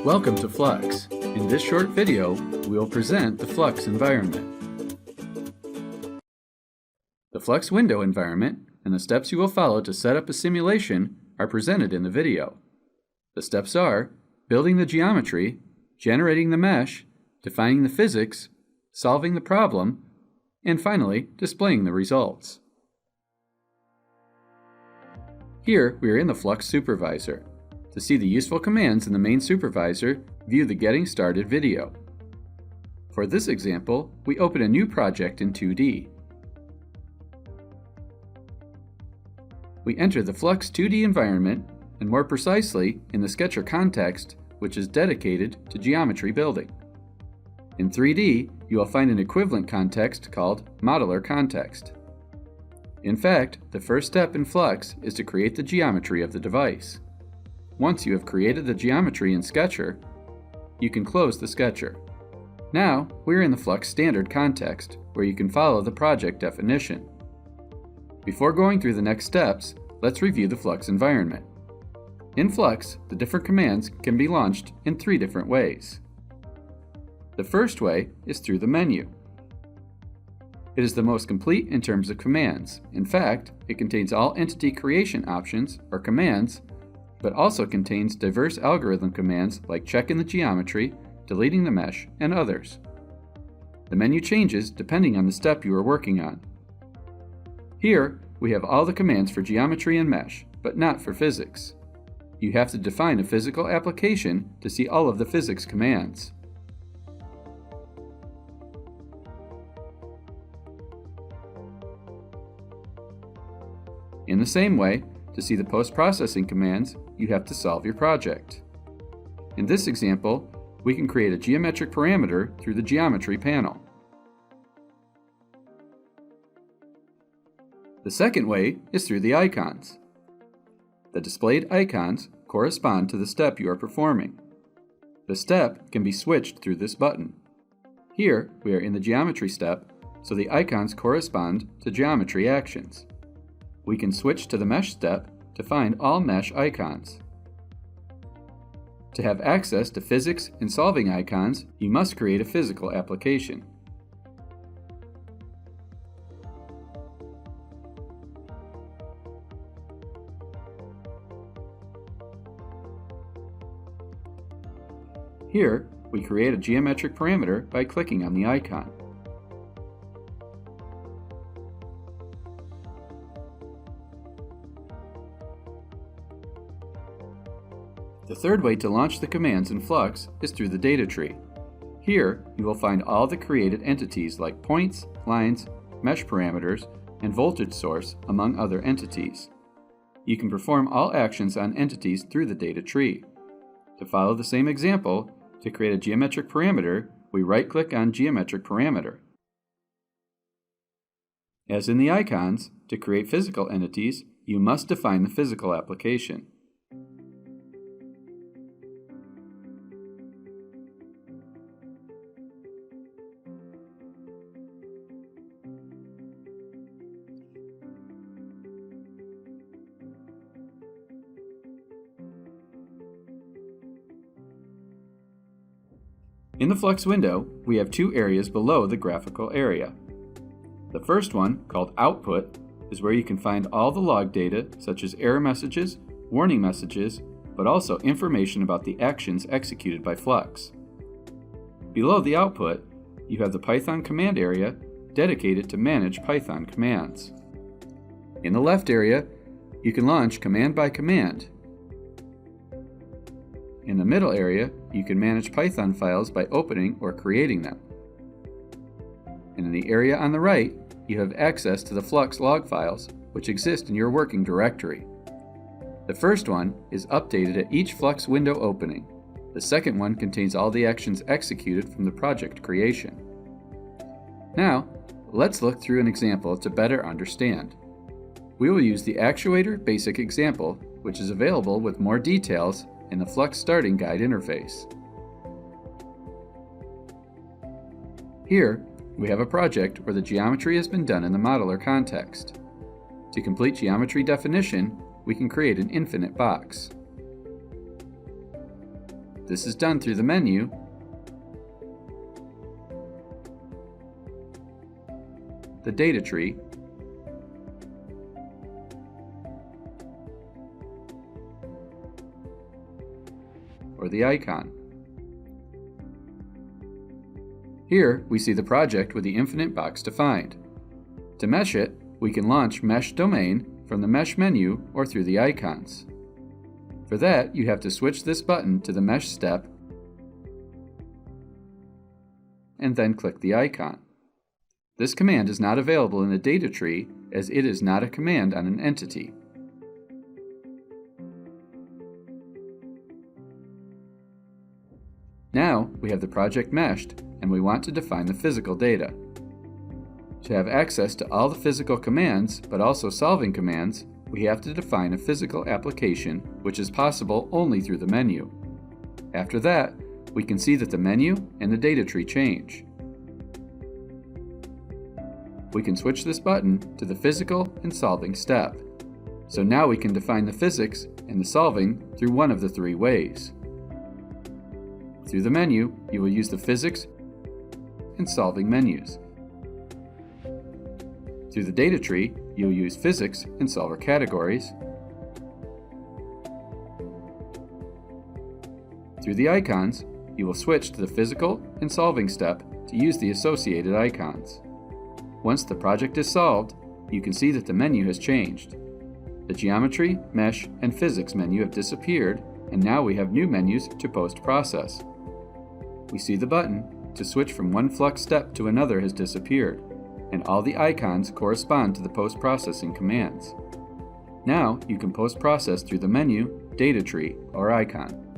Welcome to Flux. In this short video, we will present the Flux environment. The Flux Window environment and the steps you will follow to set up a simulation are presented in the video. The steps are building the geometry, generating the mesh, defining the physics, solving the problem, and finally displaying the results. Here we are in the Flux Supervisor. To see the useful commands in the main supervisor, view the Getting Started video. For this example, we open a new project in 2D. We enter the Flux 2D environment, and more precisely, in the Sketcher context, which is dedicated to geometry building. In 3D, you will find an equivalent context called Modeler Context. In fact, the first step in Flux is to create the geometry of the device. Once you have created the geometry in Sketcher, you can close the Sketcher. Now, we're in the Flux Standard context, where you can follow the project definition. Before going through the next steps, let's review the Flux environment. In Flux, the different commands can be launched in 3 different ways. The first way is through the menu. It is the most complete in terms of commands. In fact, it contains all entity creation options, or commands, but also contains diverse algorithm commands like checking the geometry, deleting the mesh, and others. The menu changes depending on the step you are working on. Here, we have all the commands for geometry and mesh, but not for physics. You have to define a physical application to see all of the physics commands. In the same way, to see the post-processing commands, you have to solve your project. In this example, we can create a geometric parameter through the Geometry panel. The second way is through the icons. The displayed icons correspond to the step you are performing. The step can be switched through this button. Here, we are in the Geometry step, so the icons correspond to geometry actions. We can switch to the Mesh step to find all mesh icons. To have access to physics and solving icons, you must create a physical application. Here, we create a geometric parameter by clicking on the icon. The third way to launch the commands in Flux is through the data tree. Here, you will find all the created entities like points, lines, mesh parameters, and voltage source, among other entities. You can perform all actions on entities through the data tree. To follow the same example, to create a geometric parameter, we right-click on Geometric Parameter. As in the icons, to create physical entities, you must define the physical application. In the Flux window, we have 2 areas below the graphical area. The first one, called Output, is where you can find all the log data such as error messages, warning messages, but also information about the actions executed by Flux. Below the output, you have the Python command area dedicated to manage Python commands. In the left area, you can launch command by command. In the middle area, you can manage Python files by opening or creating them. And in the area on the right, you have access to the Flux log files, which exist in your working directory. The first one is updated at each Flux window opening. The second one contains all the actions executed from the project creation. Now, let's look through an example to better understand. We will use the Actuator Basic example, which is available with more details in the Flux Starting Guide interface. Here, we have a project where the geometry has been done in the modeler context. To complete geometry definition, we can create an infinite box. This is done through the menu, the data tree, or the icon. Here we see the project with the infinite box defined. To mesh it, we can launch Mesh Domain from the Mesh menu or through the icons. For that, you have to switch this button to the Mesh step and then click the icon. This command is not available in the data tree as it is not a command on an entity. Now we have the project meshed and we want to define the physical data. To have access to all the physical commands, but also solving commands, we have to define a physical application, which is possible only through the menu. After that, we can see that the menu and the data tree change. We can switch this button to the physical and solving step. So now we can define the physics and the solving through one of the three ways. Through the menu, you will use the physics and solving menus. Through the data tree, you'll use physics and solver categories. Through the icons, you will switch to the physical and solving step to use the associated icons. Once the project is solved, you can see that the menu has changed. The geometry, mesh, and physics menu have disappeared, and now we have new menus to post-process. We see the button to switch from one Flux step to another has disappeared, and all the icons correspond to the post-processing commands. Now you can post-process through the menu, data tree, or icon.